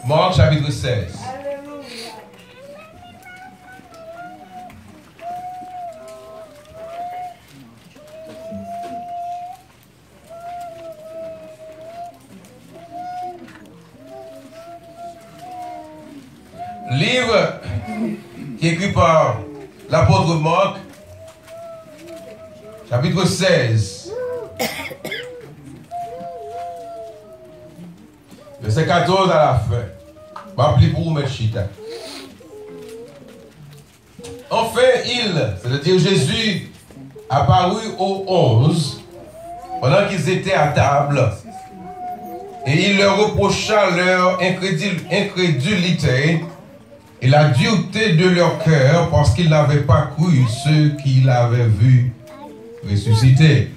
Marc chapitre 16. Livre qui est écrit par l'apôtre Marc, chapitre 16, verset 14 à la fin. M'appeler pour vous mettre chita. Enfin, c'est-à-dire Jésus, apparut aux 11 pendant qu'ils étaient à table. Et il leur reprocha leur incrédulité et la dureté de leur cœur parce qu'ils n'avaient pas cru ceux qu'il avait vus ressusciter.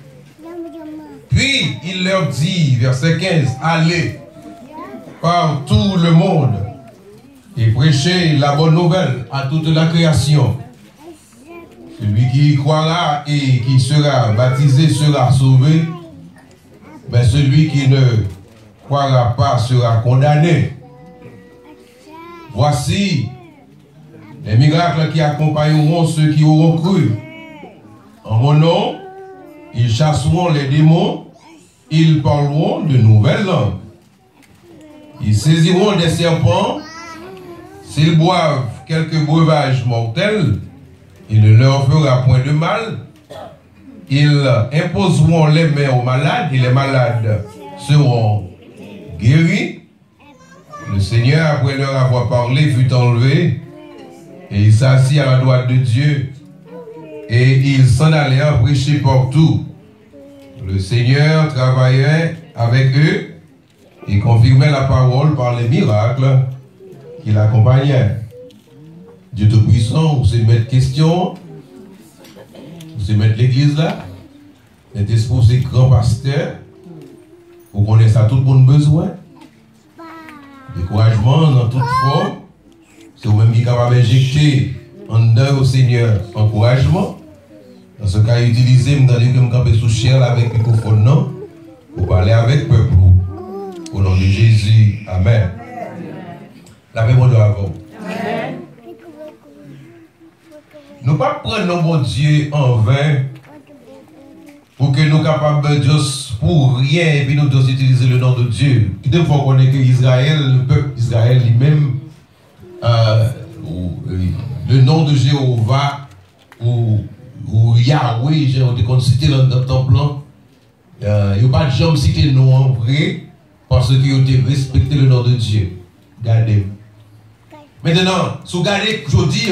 Puis il leur dit, verset 15, allez par tout le monde et prêchez la bonne nouvelle à toute la création. Celui qui y croira et qui sera baptisé sera sauvé, mais celui qui ne croira pas sera condamné. Voici les miracles qui accompagneront ceux qui auront cru. En mon nom, ils chasseront les démons, ils parleront de nouvelles langues. Ils saisiront des serpents, s'ils boivent quelques breuvages mortels, il ne leur fera point de mal. Ils imposeront les mains aux malades et les malades seront guéris. Le Seigneur, après leur avoir parlé, fut enlevé et il s'assit à la droite de Dieu et ils s'en allèrent prêcher partout. Le Seigneur travaillait avec eux et confirmait la parole par les miracles qui l'accompagnaient. Dieu Tout-Puissant, vous savez mettre question, vous savez mettre l'église là, êtes exposé grand pasteur, vous connaissez ça tout le monde besoin, découragement dans toute forme, c'est vous-même qui est capable d'injecter en dedans au Seigneur encouragement. Dans ce cas, utilisez dans les comme camper sous chair avec le microphone non, pour parler avec le peuple. Au nom de Jésus, Amen. La paix bon Dieu avant. Amen. Nous ne pas prendre nos bon Dieu en vain pour que nous capables juste pour rien et puis nous devons utiliser le nom de Dieu. Il faut qu'on ait que Israël, le peuple d'Israël lui-même, le nom de Jéhovah ou Yahweh, j'ai cité dans le temple, il n'y a pas de gens qui citent le nom en vrai parce qu'ils ont respecté le nom de Dieu. Regardez. Maintenant, si vous regardez, je dis,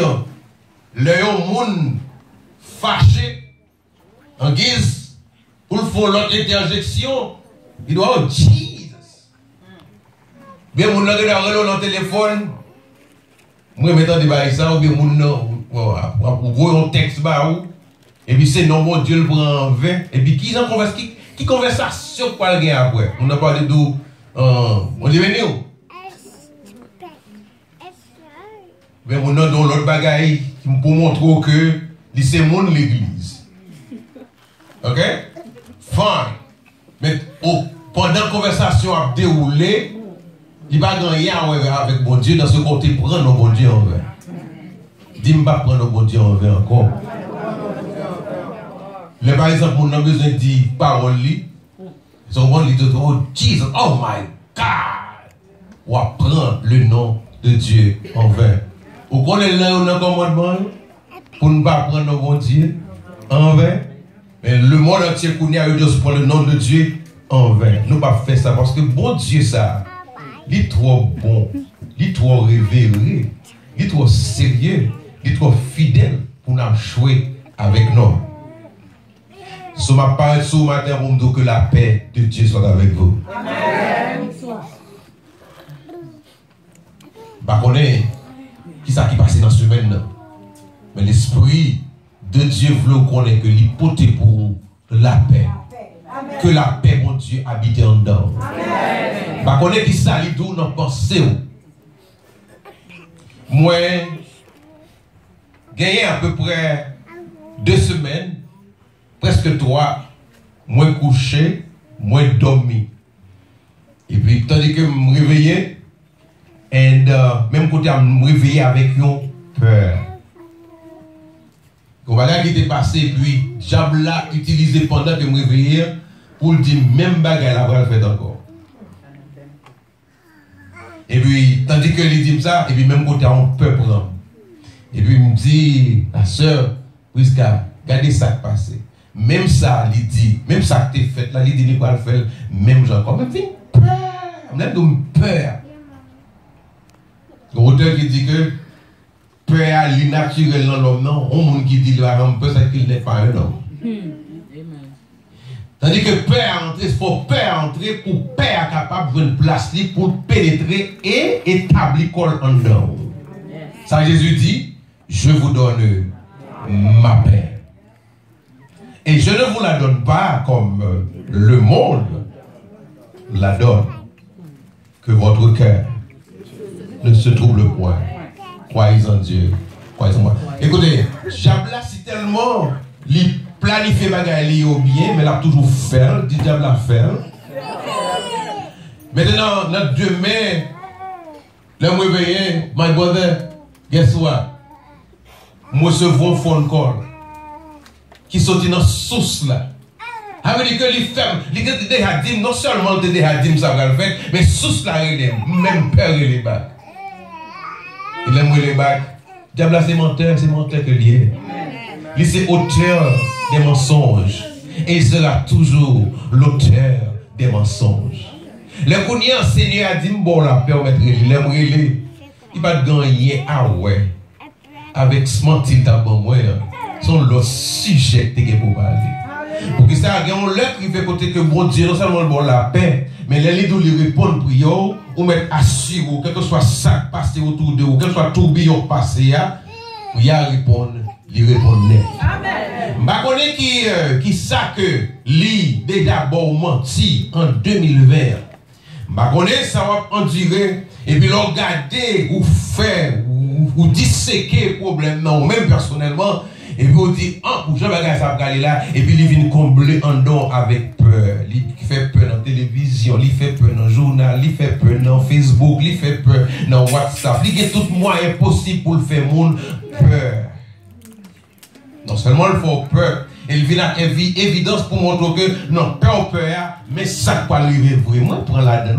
le monde fâché en guise pour le faire l'autre interjection, il doit avoir Jesus. Bien, mon langage dans le téléphone, moi, mettons des bails ça, ou bien mon un texte, et puis c'est non, mon Dieu le prend en vain, et puis qui conversation pour le gain après? On a parlé d'où, on dit venu où? Mais on a dans l'autre bagaille pour montrer que c'est mon l'église. Ok? Fine. Mais pendant la conversation a déroulé, il va gagner avec bon Dieu dans ce côté prendre bon Dieu en vain. Dis-moi pas prendre bon Dieu en vain encore. Le par exemple, on a besoin de dire parole li. Ils ont dit oh Jesus, oh my God. On va prendre le nom de Dieu en vain. Vous connaissez là où on a un commandement pour ne pas prendre le bon Dieu en vain. Mais le monde entier connaît juste prendre le nom de Dieu en vain. Nous ne pas faire ça parce que bon Dieu ça, il est trop bon, il est trop révéré, il est trop sérieux, il est trop fidèle pour nous jouer avec nous. Ce matin, pour me dire que la paix de Dieu soit avec vous. Amen. Bah, on est qui ça qui passe dans ce semaine. Mais l'Esprit de Dieu veut qu'on ait que l'hypothèse pour la paix. Amen. Que la paix, mon Dieu, habite en dedans. Bah, on est qui ça, il doit nous penser. Moi, gagné à peu près 2 semaines, presque 3, moi couché, moi dormi. Et puis, tandis que je me réveillais, même côté à me réveiller avec une peur. On va qui était passé, puis diable l'a utilisé pendant que je me réveillais pour dire même bagarre la va le faire encore. Et puis, tandis que il dit ça, et puis même côté on peut prendre. Et puis il me dit, la soeur, Prisca, regardez ça qui passe. Même ça, il dit, même ça que tu fait là, il dit, il va le faire, même genre, comme même peur. Même de peur. L'auteur qui dit que peur est l'innaturel dans l'homme, non. On monde qui dit qu'il a un peu, c'est qu'il n'est pas un homme. Tandis que peur entrer, il faut peur entrer pour peur capable de une place pour pénétrer et établir col en dedans. Ça Jésus dit, je vous donne ma paix. Et je ne vous la donne pas comme le monde la donne. Que votre cœur ne se trouble point. Croyez en Dieu. Croyez en moi. Écoutez, Jabla, si tellement il planifie bagaille au bien, mais il a toujours fait, dit diable a fait. Maintenant, notre demain, le réveillé, my brother, guess what? Moi, ce bon phone call qui sortit dans la source là. Ça veut dire que les femmes, les non seulement les hadim ça va le faire, mais source là, même peur les bacs. Il aime les bacs. Diable c'est menteur que lié. Il c'est auteur des mensonges. Et il sera toujours l'auteur des mensonges. Le kounia Seigneur a dit, bon la paix, il aime les. Il va gagner à ouais. Avec ce mentil d'abord, sont le sujet que pour parler. Pour que ça, il y a un lettre qui fait côté que bon Dieu, non seulement bon la paix, mais les leaders lui répondent pour eux, ou mettre assis, ou quel que soit ça passé autour de vous, quel que soit tourbillon passé, il y a répondre, il répond net. Amen. Qui ça que lui, déjà bon menti en 2020. Ça va en durer, et puis l'on regarder, ou faire, ou disséquer le problème, non, même personnellement. Et puis on dit, pour Jean Bagay ça va là, et puis il vient combler en don avec peur. Il fait peur dans la télévision, il fait peur dans le journal, il fait peur dans Facebook, il fait peur dans WhatsApp. Il y a tout moyen possible pour le faire monde peur. Non seulement il faut peur, il vient à évidence pour montrer que non, peur, mais ça pas arriver vraiment. Prends la donne,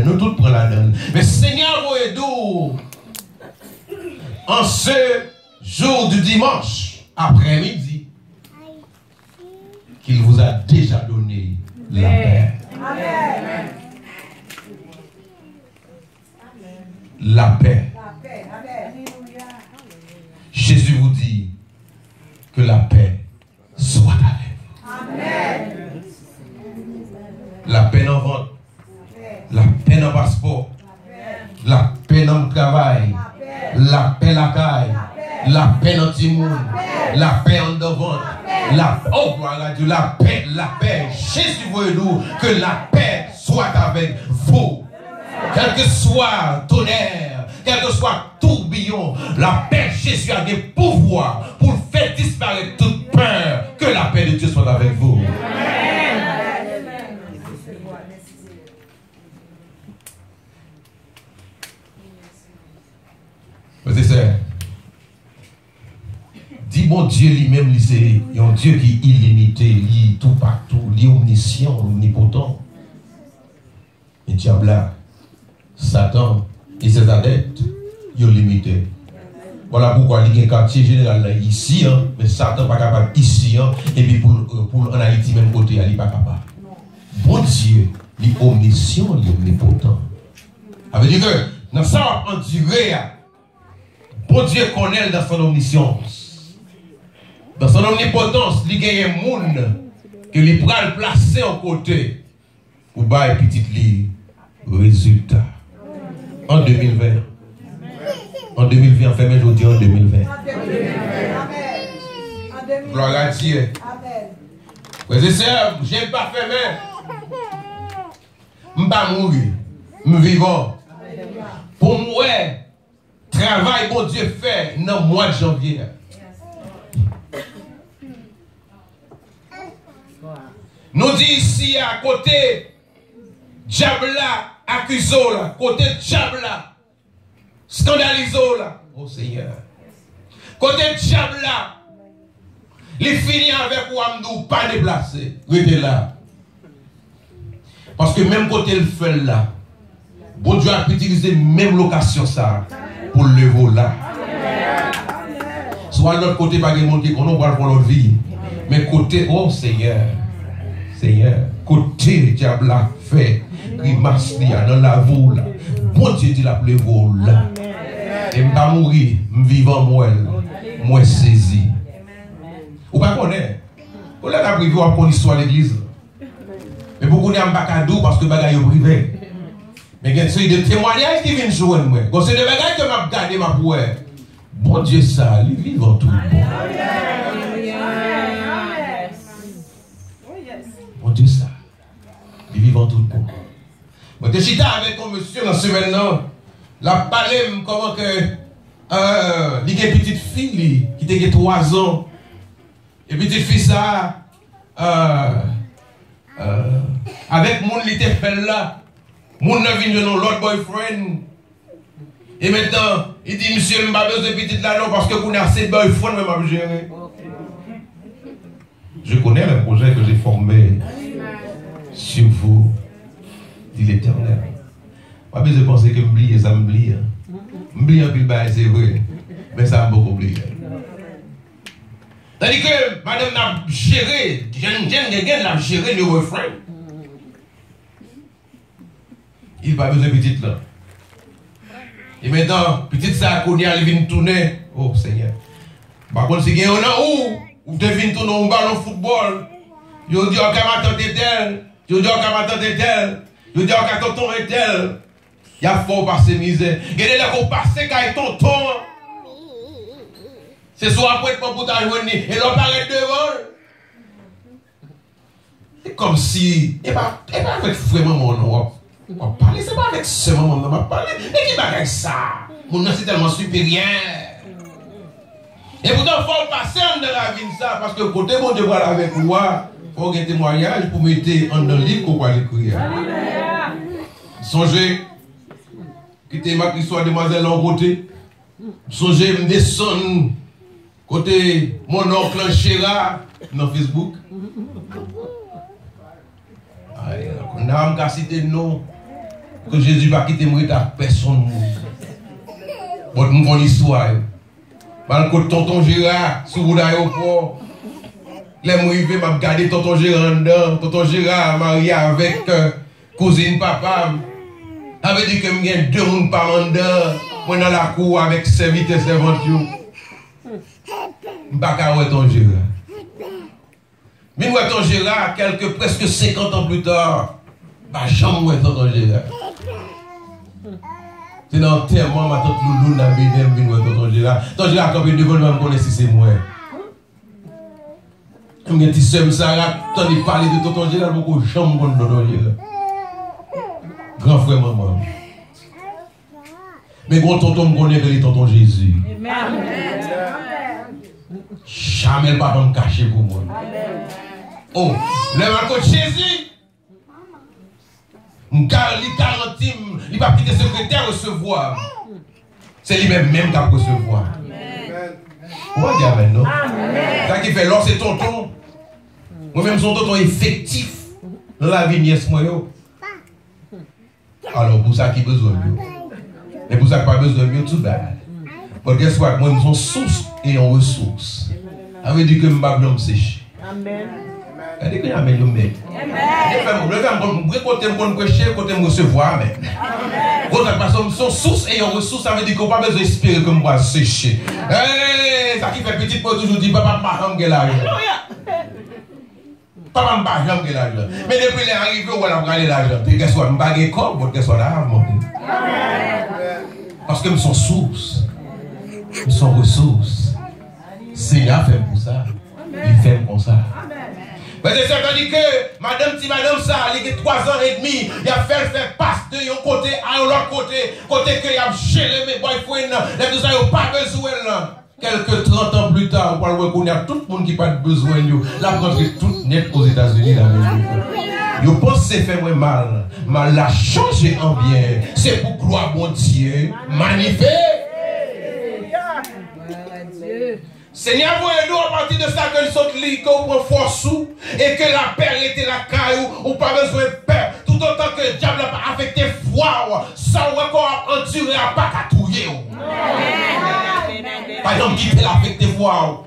nous tous prenons la donne. Mais Seigneur, vous aidez en ce jour du dimanche. Après-midi, qu'il vous a déjà donné la paix. Amen. La paix. Jésus vous dit que la paix soit avec vous. Amen. La paix dans vente, la paix dans passeport, la paix dans le travail, la paix la caille. La paix dans le monde, la paix en devant, oh gloire à Dieu, la paix. Jésus veut nous que la paix soit avec vous. Quel que soit tonnerre, quel que soit tourbillon, la paix, Jésus a des pouvoirs pour faire disparaître toute peur. Que la paix de Dieu soit avec vous. C'est ça. Dit bon Dieu lui-même, c'est un Dieu qui est illimité, il est tout partout, il est omniscient, omnipotent. Et diable là, Satan et ses adeptes, ils sont limités. Voilà pourquoi il y a un quartier général là, ici, hein, mais Satan n'est pas capable ici, hein, et puis pour en Haïti, même côté, il n'est pas capable. Bon Dieu, il est omniscient, il est omnipotent. Ça veut dire que dans ça, on dirait, bon Dieu connaît dans son omniscience. Dans son omnipotence, il y a un monde que il pourra le placer en côté pour bailler petit lit résultat. En 2020. En 2020, enfin, mais je dis en 2020. Gloire à Dieu. Frères et sœurs, je n'ai pas fait, mais je ne vais pas mourir. Je suis vivant. Pour moi, travail bon Dieu fait dans le mois de janvier. Nous dit ici à côté, Diabla, accusons là, côté Diabla, scandalisé là. Oh Seigneur. Côté diable là, il finit avec ou pas déplacé. Restez là. Parce que même côté le fait là, bon Dieu a utilisé même location ça pour le lever là. Soit l'autre côté, pas de monde qui connaît pour leur vie. Mais côté, oh Seigneur, Seigneur, côté diable a fait, grimace dans la voie là. Bon Dieu dit la pleure là. Et je ne vais pas mourir, je vais vivre moi saisi. Ou pas connaître. Ou là, on a privé pour l'histoire de l'église. Mais beaucoup de gens pas cadeau parce que bagaille est privé. Mais il y a des témoignages qui viennent jouer moi. Quand c'est des bagailles que m'a gardé ma pouvoir. Bon Dieu ça, il vit en tout. Bon Dieu ça, il vit en tout bon. Moi je suis avec un monsieur dans ce maintenant. La parlé comment que il y a une petite fille qui a 3 ans. Et petite fille ça avec mon qui était fait là. Mon n'a venu de l'autre boyfriend. Et maintenant, il dit, monsieur, je n'ai pas besoin de petite là non parce que vous avez assez de boyfriend, mais je gérer. Je connais le projet que j'ai formé sur vous, dit l'Éternel. Pas besoin de penser que m'oublier, ça m'oublie. M'oublier un peu, c'est vrai, mais ça m'a beaucoup oublié. Tandis que madame n'a géré, Jen n'a géré le boyfriend. Il n'a pas besoin de petite là. Et maintenant, petite ça, qu'on y a, il vient tourner. Oh Seigneur. Par contre, si il y a un ou tu viens tourner un ballon football, il dit, oh, comment t'entends tel, il dit, oh, comment t'entends tel, il dit, oh, comment tonton est tel. Il y a fort passer misère. Il y a des gens qui passent quand tonton. C'est soit après pour t'ajouter, et l'on paraît devant. C'est comme si, et pas avec vraiment mon nom. On parle, c'est pas avec ce moment on va parler. Mais qui va avec ça? Mon nom c'est tellement supérieur. Et pourtant, il faut passer dans la vie de ça, parce que côté bon Dieu voilà avec moi, il faut un témoignage pour mettre en dans le livre qu'on va l'écrire. Songez, quitter ma histoire demoiselle en côté. Songez, me descendre côté mon oncle Chéra dans Facebook. On a même cité le nom que Jésus va quitter moi à personne. Bon, nous avons l'histoire. Mal que tonton Gérard, sur l'aéroport, les mouvés m'a gardé tonton Gérard dedans. Tonton Gérard marié avec cousine papa. Avait dit que je gagne 2 personnes par mandat. Moi dans la cour avec serviteur servante. Je ne sais pas tonton Gérard. Mais nous tonton Gérard, presque 50 ans plus tard, bah jamais tonton Gérard. C'est dans le terme, ma tante Loulou n'a bien vu tonton Gérard. Tonton Gérard, quand il devant me connaître si c'est moi. Je me dis, c'est ça, quand il parle de tonton Gérard, beaucoup de gens me tonton Gérard. Grand frère, maman. Mais quand tonton me connaît que les tonton Jésus. Jamais le papa me cacher pour moi. Oh, le marco Jésus. Il garantit, il va quitter secrétaire recevoir. C'est lui-même qui va recevoir. On va dire amen, non? Quand il fait l'or, c'est tonton. Moi-même, son tonton effectif dans la vie nièce moi. Alors, pour ça qui a besoin de et pour ça qui n'a pas besoin de tout bad. Parce que soit moi, je suis source et en ressource. Ça veut dire que je ne vais pas me sécher. Amen. Amen. Je vais me recevoir. Quand son source et en ressource, ça veut dire qu'on n'a pas besoin d'espérer que je vais sécher. Ça qui fait petit peu toujours dire papa, pas de l'argent. Papa, pas de l'argent. Mais depuis l'arrivée, on va prendre l'argent. Qu'est-ce que je ne vais pas corps, qu'est-ce que parce que nous sommes sources. Nous sommes ressources. Seigneur fait pour ça. Il fait pour ça. Mais c'est dit que madame ça, il a 3 ans et demi, il a fait passe de un côté à l'autre côté que il a géré mes boyfriends, les deux ans, il n'a pas besoin. Quelques 30 ans plus tard, on va reconnaître tout le monde qui n'a pas besoin de la rentrée toute nette aux États-Unis. Vous pensez faire moi mal. Mal l'a changé en bien. C'est pour gloire mon Dieu. Magnifique. Seigneur, vous aidez à partir de ça que nous sommes libres, que vous prenez force sous, et que la paix était la caillou, ou pas besoin de paix. Tout autant que le diable n'a pas affecté foi, ça ou encore enduré à pas catouiller. Par exemple, qui peut l'affecter foi.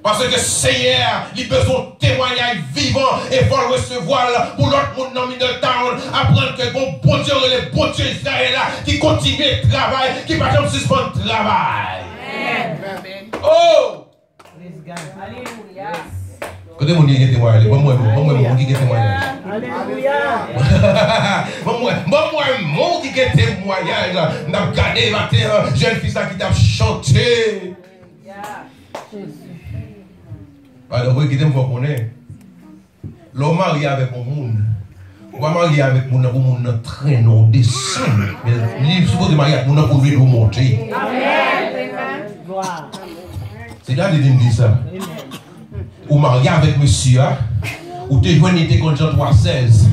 Parce que Seigneur, il a besoin de témoignages vivants et faut le recevoir pour l'autre monde dans le town. Apprendre que bon Dieu, le bon Dieu Israël qui continue le travail, qui va jamais suspendre le travail. Oh! Alléluia. Côté mon qui témoigne, moi qui témoignage. Alléluia. Moi qui témoignage. N'a regardé matin jeune fils qui t'a chanté. Alors, vous qui t'aimez connaître. L'homme marié avec mon monde. On va marier avec mon monde très non descend. Mais il faut de marier avec mon pour lui monter. C'est là que je dis ça. Ou marié avec monsieur, ou tu es joigné tes comptes Jean 3,16.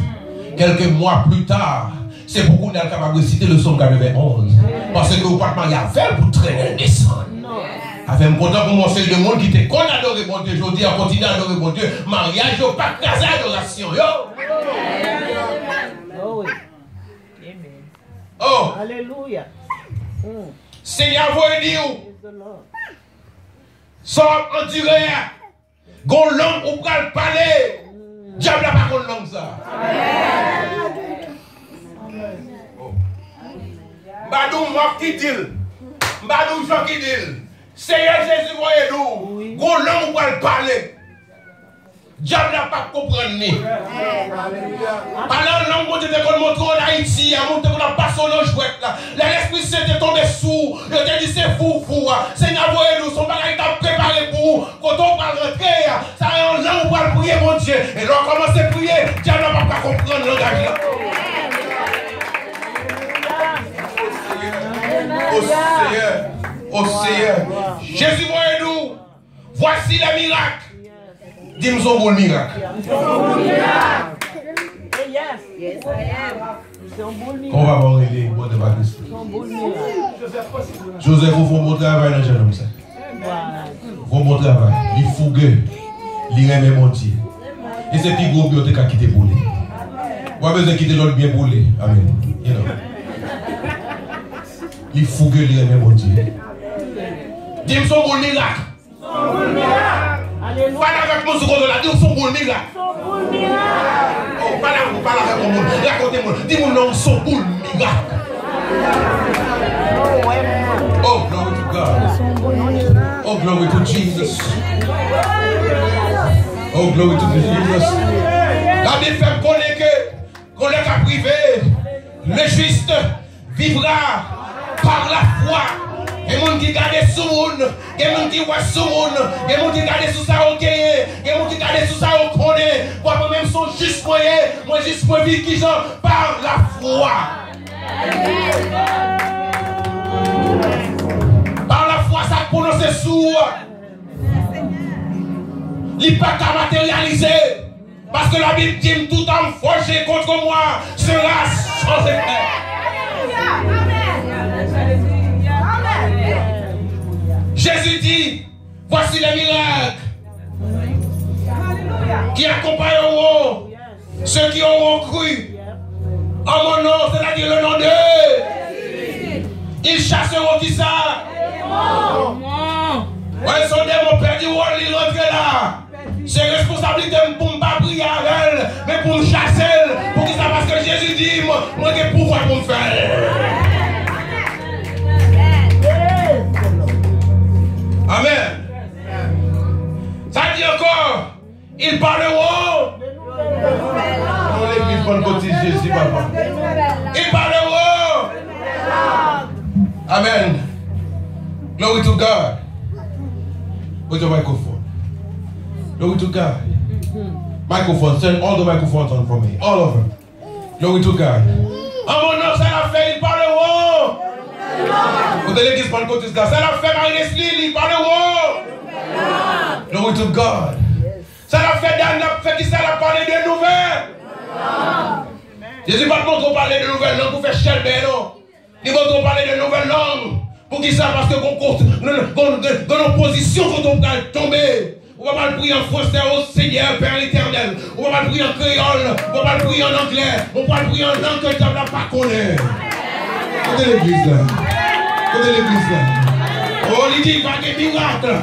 Quelques mois plus tard, c'est pour qu'on est capable de citer le psaume 91. Parce que vous ne pouvez pas marier avec pour traîner descendre. Avec un content pour mon seul de monde qui était qu'on adore mon Dieu. Je dis, on continue à adorer mon Dieu. Mariage, yo, pas casé adoration. Yo. Oh. Oh. Alléluia. Seigneur, vous dire. Sans endurer. Gon langue ou pral parler. Diable n'a pas qu'on langue ça. Badou m'a qui dit. Badou Jean qui dit. Seigneur Jésus, voyez-nous. Gon langue ou pral parler. Diable n'a pas compris. Parlant langue, on te déconne montrer en Haïti, on te déconne pas sur le jouet là. L'Esprit Saint est tombé sous, il te dit c'est fou. Seigneur, voyez-nous, son bagage t'a préparé pour vous. Quand on va rentrer, ça est en langue pour prier, mon Dieu. Et là, on commence à prier, Diable n'a pas comprendre le langage là. Au Seigneur, Jésus, voyez-nous, voici le miracle. Dis-nous son bon miracle. On va voir les mots de Baptiste. Joseph, il faut un bon travail dans le jeune homme. Il faut un bon travail. Il est fougueux. Il est même entier. Et c'est plus gros que tu as quitté pour lui. On a besoin de quitter l'autre bien pour lui. Amen. Il est fougueux, il est même entier. Dis-nous son bon miracle. Parle avec mon seconde là, dis-moi son bon miracle. Oh, parle avec mon monde. Racontez-moi. Dis-moi non, son bon miracle. Oh, glory to God. Oh, glory to Jesus. Oh, glory to Jesus. La Bible fait connaître qu'on est qu'à privé. Le juste vivra par la foi. Il y a des gens qui gardent sous le monde, il y a des gens qui voient sous le monde, il y a des gens qui gardent sous ça au gagné, il y a des gens qui gardent sous ça au connaît. Moi-même, son juste moyen, moi juste pour vivre qui sont par la foi. Par la foi, ça prononce sourd. Il n'est pas qu'à matérialiser. Parce que la Bible dit tout homme forgé contre moi sera sans effet. Jésus dit, voici les miracles qui accompagneront ceux qui auront cru en mon nom, c'est-à-dire le nom d'eux. Ils chasseront qui ça? Ouais, son démon perdu, il rentre là. C'est responsabilité pour ne pas prier avec elle, mais pour me chasser, pour qu'il sache parce que Jésus dit, moi j'ai pouvoir pour me faire. Amen. Ça dit encore, ils parleront. Jésus, papa. Ils parleront. Amen. Glory to God. With the microphone. Glory to God. Microphone. Turn all the microphones on for me. All of them. Glory to God. En mon nom, ça l'a fait, ils parleront. Vous allez dire Pentecôte, ça l'a fait Marie-Leslie, ils parleront. Glory to God. Ça l'a fait fait qui ça l'a parlé de nouvelles. Jésus pas qu'on parler de nouvelles langues pour faire chelber, non. Il va qu'on parler de nouvelles langues. Pour qui ça? Parce que dans l'opposition quand on va tomber. On va pas prier en français au Seigneur, Père l'éternel. On va pas prier en créole. On va pas prier en anglais. On va pas prier en langue que tu n'as pas connaître. Côté l'église là. Côté l'église là. Oh, il dit qu'il va y avoir des miracles.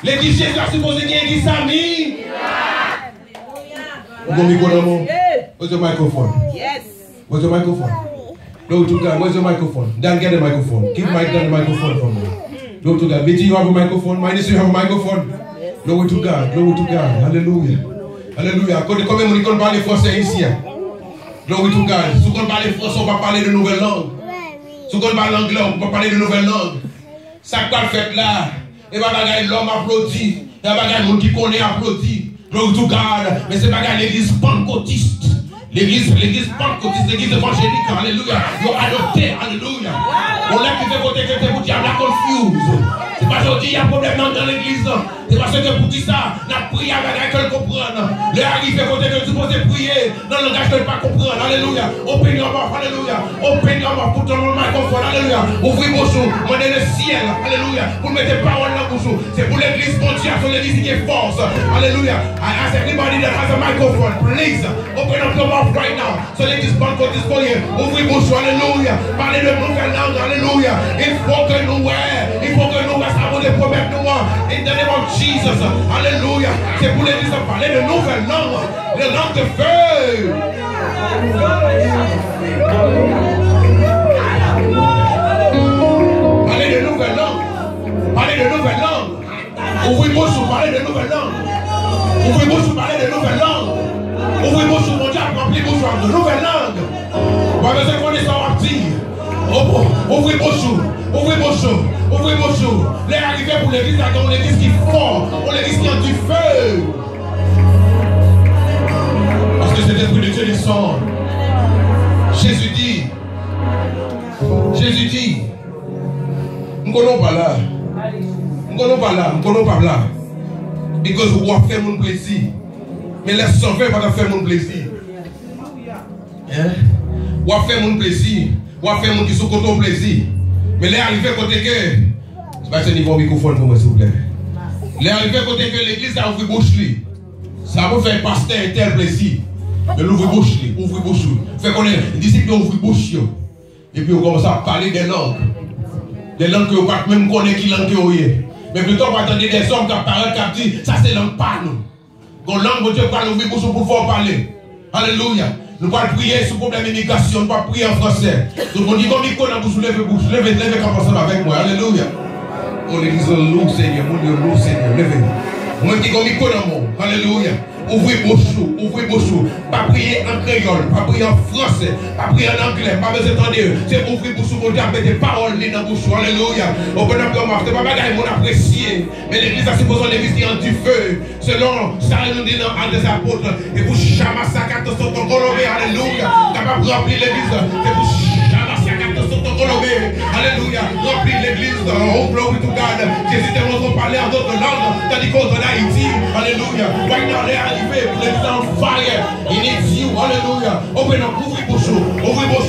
L'église Jésus a supposé qu'il y ait des amis. Mon micro d'amour. Where's your microphone? Yes. Where's your microphone? Glory to God. Where's your microphone? Dan, get the microphone. Give Mike the microphone from me. Glory to God. Betty, you have a microphone. Minus, you have a microphone. Glory to God. Glory to God. Hallelujah. Hallelujah. Combien de gens parlent français ici? Glory to God. Si on parle français, on va parler de nouvelles langues. Si on parle anglais, on va parler de nouvelles langues. Ça qu'on fait là, et pas bagaille l'homme applaudit, et pas bagaille monde qui connaît applaudit. Glory to God. Mais c'est bagaille l'église pentecôtiste. L'église pentecôtiste, l'église évangélique, alléluia. Ils ont adopté, alléluia. On l'a qui fait côté que vous dites, la confuse. C'est pas aujourd'hui, il y a un problème dans l'église. C'est parce que pour dire ça, la prière avec qu'elle comprenne. Les arrivées côté que tu poses prier dans le langage qu'elle ne pas comprendre, alléluia. Open your mouth, alléluia. Open your mouth pour ton microphone, alléluia. Ouvrez vos bouches, demandez le ciel, alléluia. Pour mettre des paroles dans la bouche. C'est pour l'église mondiale, c'est l'église qui est force, alléluia. I ask everybody that has a microphone, please open up your mouth right now. So l'église pentecôtiste pour you. Ouvrez vos bouches, alléluia. Parlez de nouvelles langues, alléluia. Il faut que nous avons des problèmes noirs. In the name of Jesus, alléluia. C'est pour l'église de parler de nouvelles langues, de langues de feu. Parlez de nouvelles langues. Parlez de nouvelles langues. Ouvrez vos bouches, parlez de nouvelles langues. Ouvrez vos bouches, parlez de nouvelles langues. Ouvrez vos bouches, mon diable, remplis vos bouches de nouvelles langues. Pas besoin de connaître ça, dire. Ouvrez vos bouches. Ouvrez vos bouches. Ouvrez vos bouches. Les arrivées pour l'église, on l'église qui est fort. On l'église qui a du feu. Parce que c'est l'esprit de Dieu descend. Jésus dit. Nous ne connaissons pas là. Nous ne connaissons pas là. Because vous pouvez faire mon plaisir. Mais les sauver pas faire mon plaisir. Vous pouvez faire mon plaisir. Vous pouvez faire mon qui sont contre plaisir. Mais les arrivés côté que. C'est pas ce niveau microphone pour moi, s'il vous plaît. Les arrivés côté que l'église a ouvert bouche. Ça vous fait pasteur un tel plaisir. De l'ouvrir bouche. Ouvrir bouche. Fait qu'on est disciples ouvrir bouche. Et puis on commence à parler des langues. Des langues que vous ne pouvez même connaître qui langue vous est. Mais plutôt on va attendre des hommes qui parlent, qui disent ça c'est langue pas nous. Quand langue Dieu parle, ouvrir bouche pour pouvoir parler. Alléluia. Nous allons prier sur le problème d'immigration, nous allons prier en français. Tout le monde dit comme il connaît bouche, levez bouche, levez comme ensemble avec moi. Alléluia. Oh l'église loue Seigneur, mon Dieu loue Seigneur, levez. Moi qui comme il connaît moi. Alléluia. Ouvrez bouche. Pas prier en créole, pas prier en français, pas prier en anglais, pas besoin d'entendre. C'est ouvrir bouche pour dire mettre des paroles dans la bouche. Alléluia. Open up your mouth. C'est pas bagaille mon apprécié. Mais l'église a supposé l'église qui a du feu. Selon ça nous dit dans Actes des Apôtres. Et vous chamassez 400 ton coloré. Alléluia. Capable de remplir l'église. Et vous chamassez 400 ton coloré. Alléluia. Remplir l'église. Oh glory to God. Jésus te montre parler en d'autres langues. Tandis qu'au Haïti. Alléluia. Right now they are l'église on fire. It needs you. Hallelujah. Open up. Ouvrez vos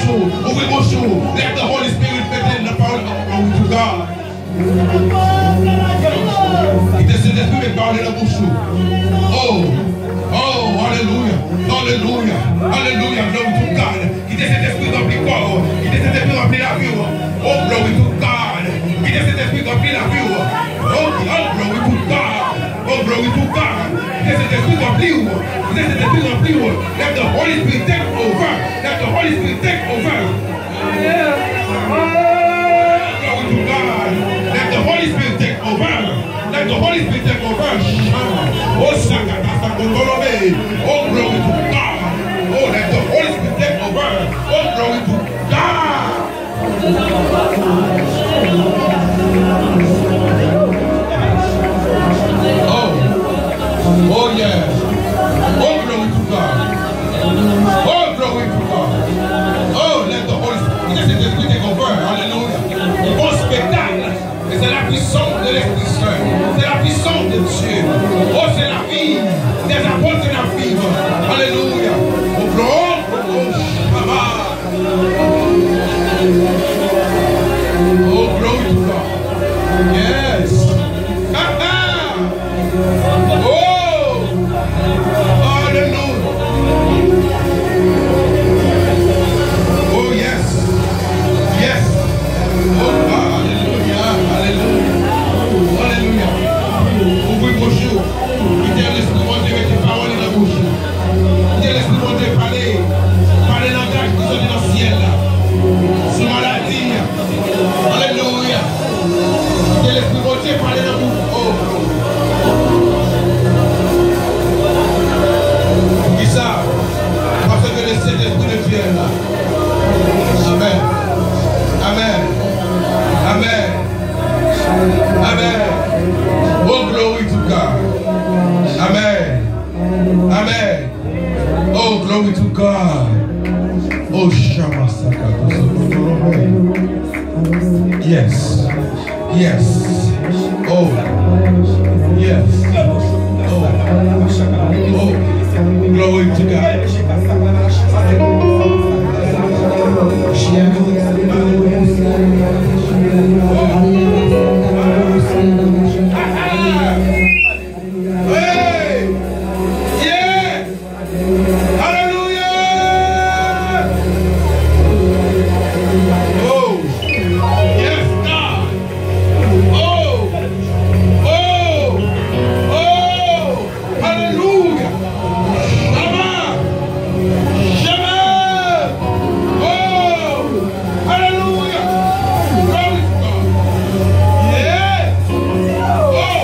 bouches. Let the Holy Spirit fit in the power of glory to God. Il te s'est esprit de parler dans la bouche. Oh, hallelujah. Glory to God. Il te s'est esprit rempli corps. Il te s'est esprit rempli la vie. Oh, glory to God. Il te s'est esprit rempli la vie. Oh, glory to God. Let the Holy Spirit take over. Let the Holy Spirit take over. Glory to God. Let the Holy Spirit take over. Let the Holy Spirit take over. Oh, oh, glory to God. Oh, let the Holy Spirit take over. Oh, glory to God. Oh, yes. Oh, glory to God. Oh, glory to God. Oh, let the Holy Spirit. C'est l'Esprit qui convainc. Alléluia. Bon spectacle. Et c'est la puissance de l'Esprit Saint. C'est la puissance de Dieu. Oh, c'est la vie des gloire. Oh, Shamasaka. Yes. Yes. Oh. Yes. Oh. Oh. Glory to God. Hey! Yeah! Hallelujah! Oh! Yes, God! Oh! Oh! Oh! Hallelujah! Shabbat! Shabbat! Oh! Hallelujah! Glory to God! Yeah! Oh!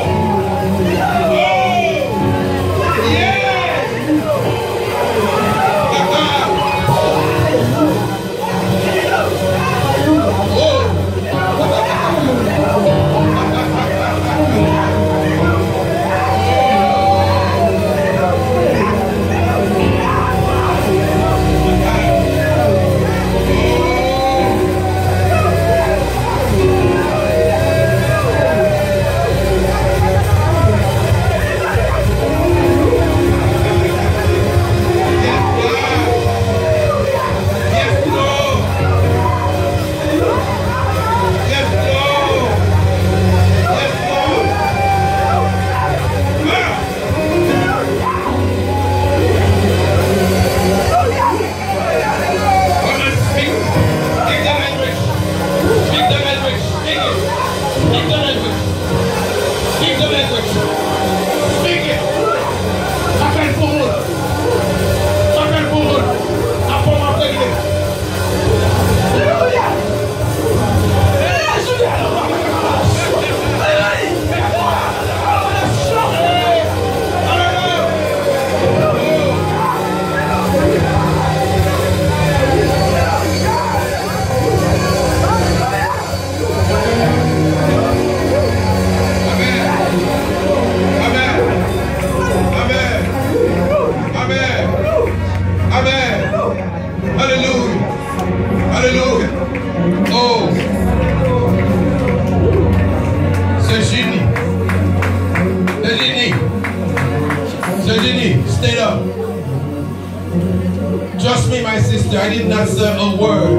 Trust me, my sister, I did not say a word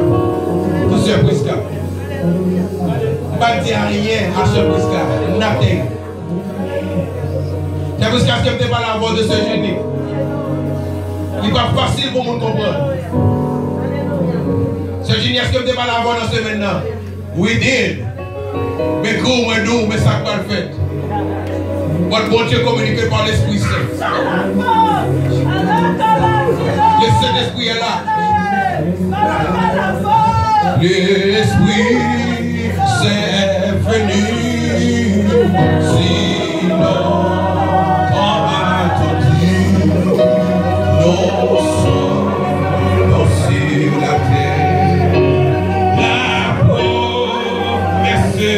to Sir Prisca. Pas dire rien à Sir Prisca. Nothing. Sir Prisca, est-ce que tu n'es pas la voix de ce génie? Il n'est pas facile pour nous comprendre. Ce génie, est-ce que tu n'es pas la voix dans ce maintenant? We did. Mais comment nous, mais ça pas le fait. Votre bon Dieu communique par l'Esprit Saint. Le Saint-Esprit est là. L'Esprit Saint est venu. Sinon, quand attendu, nos sommes sur la terre. La promesse du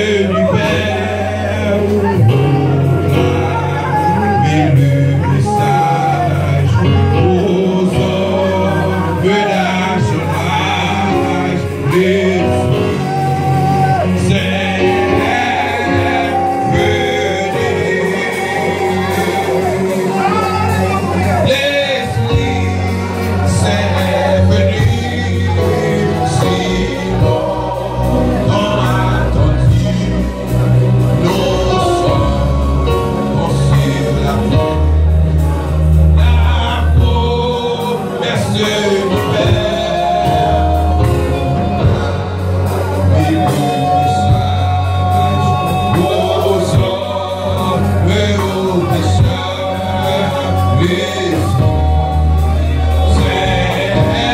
Père. Mais le message aux hommes de l'âge, l'Esprit Saint est venu. L'Esprit Saint est venu. Sinon, quand attendu, nos sommes sur la terre. La promesse du Père, et le message aux hommes et aux pécheurs, l'Esprit Saint est venu.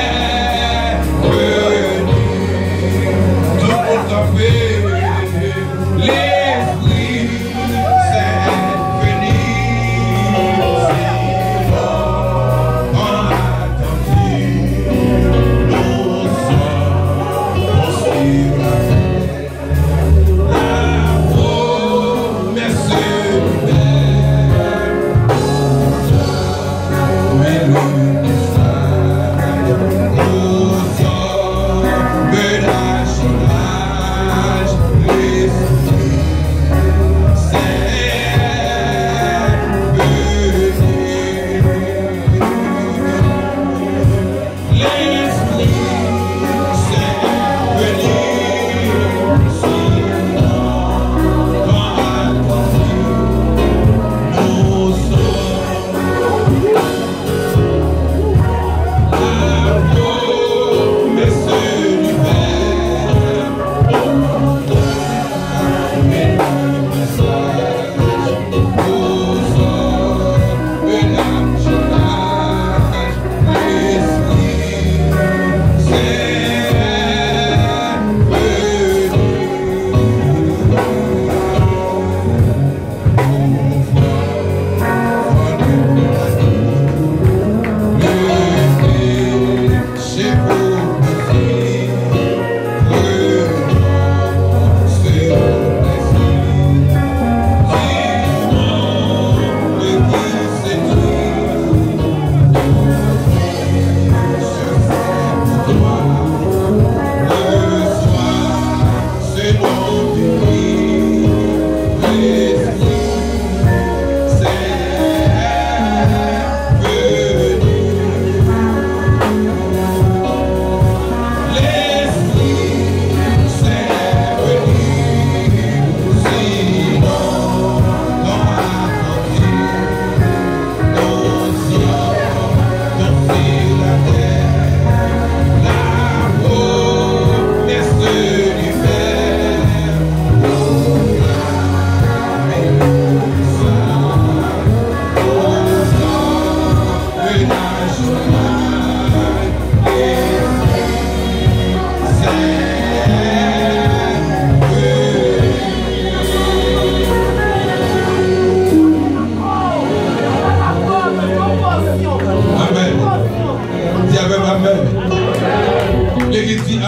Tout le monde a fait. L'Esprit Saint est venu. Sinon, quand attendu,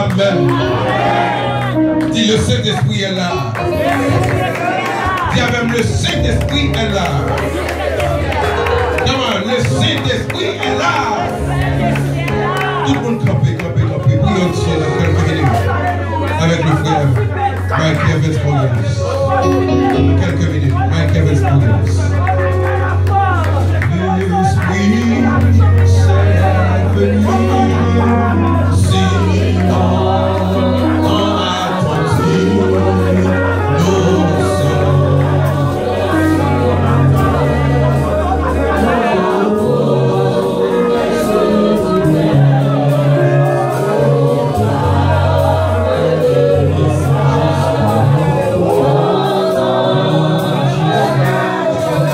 Amen. Dis, le Saint-Esprit est là. Dis même, le Saint-Esprit est là. Comment? Le Saint-Esprit est là. Tout le monde campé. Prions Dieu dans quelques minutes. Avec le frère Mike Evans Williams. Quelques minutes. Mike Evans Williams. L'Esprit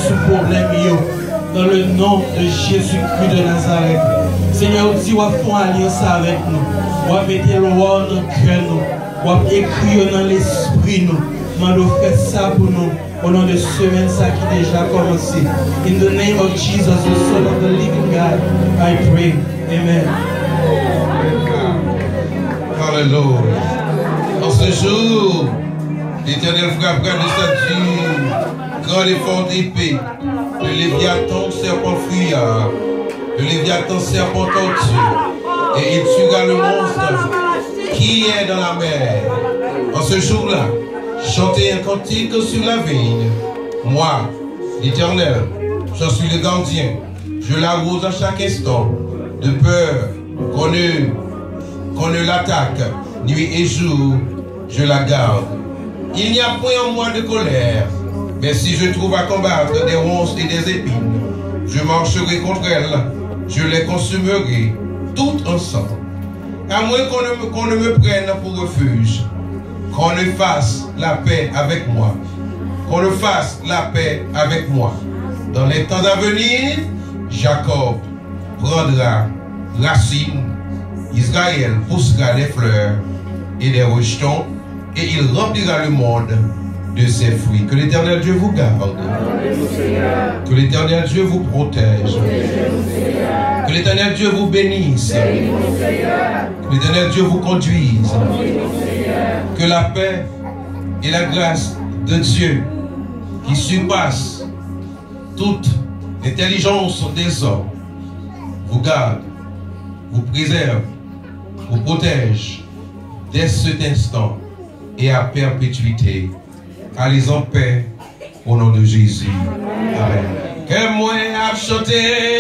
s'est venu. Dans le nom de Jésus-Christ de Nazareth. Seigneur, dis wa font alliance avec nous. Wa mettez le roi dans le cœur nous. Wa écrire dans l'esprit nous. Mando fait ça pour nous. Au nom de semaine ça qui déjà commencé. In the name of Jesus, the Son of the living God, I pray. Amen. Alléluia. En ce jour, l'Éternel frappera de sa dure, grande et forte épée. Le Léviathan, serpent fuyard, le Léviathan, serpent tortue, et il tuera le monstre qui est dans la mer. En ce jour-là, chantez un cantique sur la vigne. Moi, l'Éternel, je suis le gardien. Je l'arrose à chaque instant, de peur qu'on ne l'attaque, nuit et jour, je la garde. Il n'y a point en moi de colère. Mais si je trouve à combattre des ronces et des épines, je marcherai contre elles, je les consumerai toutes ensemble. À moins qu'on ne me prenne pour refuge, qu'on ne fasse la paix avec moi, qu'on ne fasse la paix avec moi. Dans les temps à venir, Jacob prendra racine, Israël poussera les fleurs et les rejetons, et il remplira le monde de ses fruits. Que l'Éternel Dieu vous garde. Que l'Éternel Dieu vous protège. Que l'Éternel Dieu vous bénisse. Que l'Éternel Dieu vous conduise. Que la paix et la grâce de Dieu qui surpasse toute intelligence des hommes vous garde, vous préserve, vous protège dès cet instant et à perpétuité. Allez en paix au nom de Jésus. Amen. Que moi à chanter.